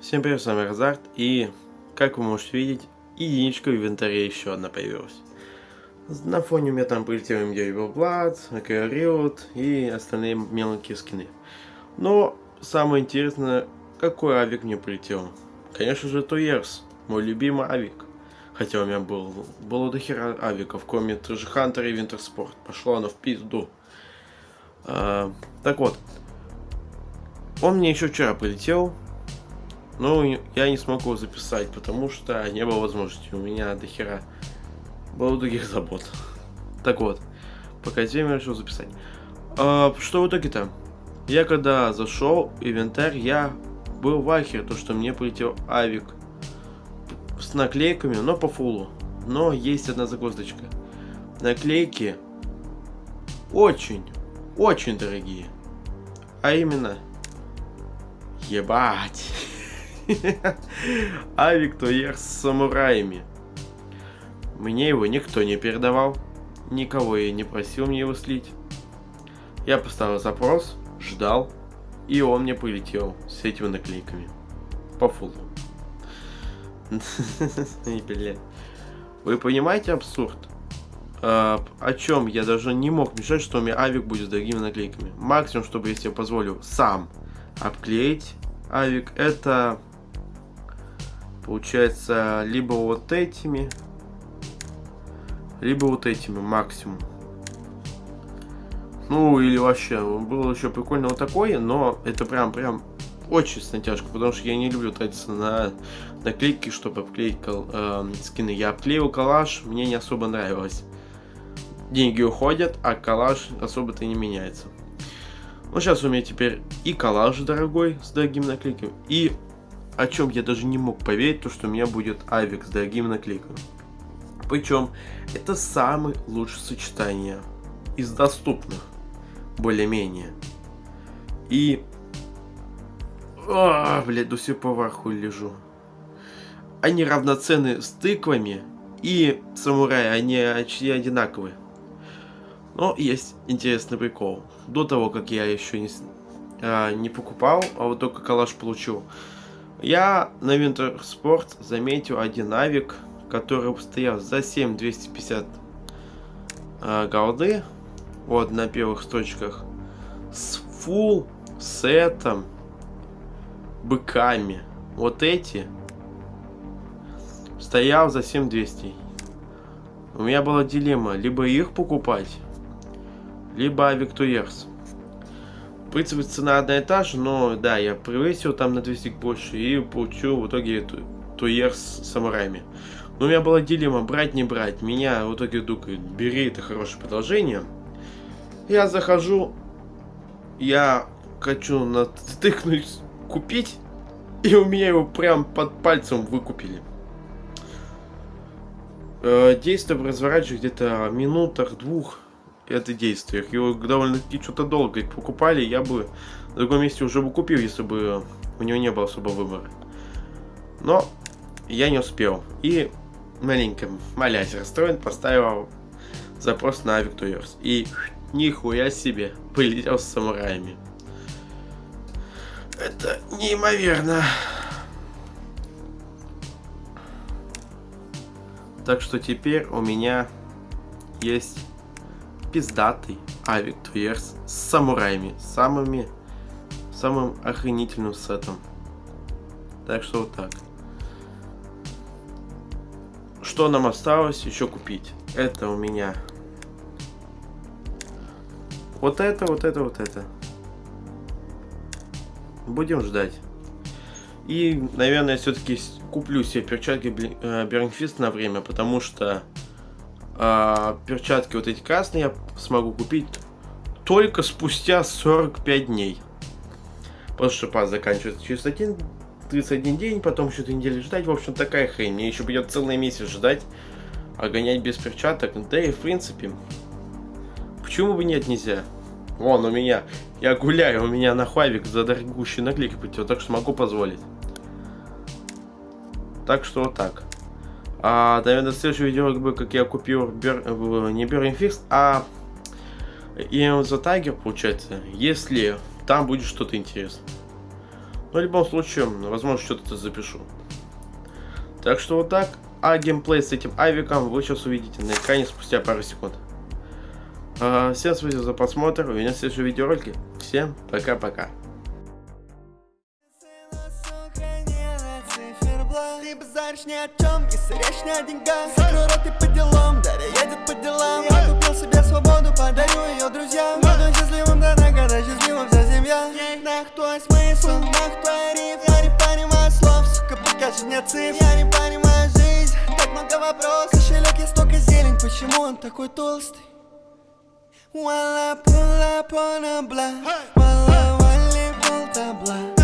Всем привет, с вами Разарт, и как вы можете видеть, единичка в инвентаре еще одна появилась. На фоне у меня там полетел М9 Blood, Riot и остальные мелкие скины. Но самое интересное, какой авик мне полетел? Конечно же, Туерс, мой любимый авик. Хотя у меня было до хера авиков, кроме Treasure Hunter и Wintersport. Пошло оно в пизду. Так вот, он мне еще вчера полетел. Но я не смогу его записать, потому что не было возможности. У меня до хера было других забот. Так вот, пока я решил записать. Что в итоге-то? Я когда зашел в инвентарь, я был в ахере, то что мне полетел авик с наклейками, но по фулу. Но есть одна загвоздочка. Наклейки очень дорогие. А именно, ебать. Авик Туерс с самураями. Мне его никто не передавал. Никого я не просил мне его слить. Я поставил запрос, ждал, и он мне полетел с этими наклейками. По фулу. Вы понимаете абсурд? О чем я даже не мог мечтать, что у меня авик будет с дорогими наклейками. Максимум, чтобы если я позволю сам обклеить авик, это получается либо вот этими максимум. Ну или вообще было еще прикольно вот такое, но это прям очень с натяжкой, потому что я не люблю тратиться на наклейки, чтобы обклеить скины. Я обклеил коллаж, мне не особо нравилось. Деньги уходят, а коллаж особо-то не меняется. Ну сейчас у меня теперь и коллаж дорогой с дорогими наклейками, и о чем я даже не мог поверить, то что у меня будет авик с дорогими наклейками. Причем это самое лучшее сочетание из доступных, более-менее. И блядь, до сих пор в ахуе лежу. Они равноценны с тыквами и самураи, они почти одинаковые. Но есть интересный прикол. До того, как я еще не покупал, а вот только коллаж получил, я на Wintersport заметил один авик, который стоял за 7250 голды, вот на первых строчках, с full сетом, быками. Вот эти стоял за 7200. У меня была дилемма, либо их покупать, либо авик Туерс. В принципе, цена одна и та же, но да, я превысил там на 200 больше и получил в итоге Туерс с самураями. Но у меня была дилемма, брать, не брать. Меня в итоге думают, бери, это хорошее предложение. Я захожу, я хочу натыкнуть, купить, и у меня его прям под пальцем выкупили. Действие разворачивается где-то минутах двух. Это действиях. Его довольно-таки что-то долго покупали. Я бы в другом месте уже бы купил, если бы у него не было особо выбора. Но я не успел. И маленько, молясь расстроен, поставил запрос на авик Туерс. И нихуя себе, полетел с самураями. Это неимоверно. Так что теперь у меня есть пиздатый авик Туерс с самураями, самым охренительным сетом. Так что вот так. Что нам осталось еще купить? Это у меня вот это. Будем ждать. И, наверное, все-таки куплю себе перчатки Burning Fist на время, потому что перчатки вот эти красные я смогу купить только спустя 45 дней. Потому что пас заканчивается через 31 день, потом еще 2 недели ждать. В общем, такая хрень. Мне еще придет целый месяц ждать, а гонять без перчаток. Да и в принципе, почему бы нет, нельзя. Вон у меня, я гуляю, у меня на авик за дорогущие наклейки полетел, так что могу позволить. Так что вот так. Наверное, следующее видео, как я купил не Burning Fist, а EM The Tiger, получается, если там будет что-то интересное. Но в любом случае, возможно, что-то запишу. Так что вот так. А геймплей с этим авиком вы сейчас увидите на экране спустя пару секунд. Всем спасибо за просмотр. Увидимся в следующем видеоролике. Всем пока-пока. Ты базаришь ни о чем, если речь не о деньгах. Закрой рот и по делам, Дарья едет по делам. Я купил себе свободу, подарю ее друзьям. Буду счастливым до когда счастливым вся семья. Нах твой смысл, нах твой риф. Я не понимаю слов, сука, покажи мне цифр. Я не понимаю жизнь, так много вопросов. Кошелек есть столько зелень, почему он такой толстый? While I pull up on a block, while I pull tabla.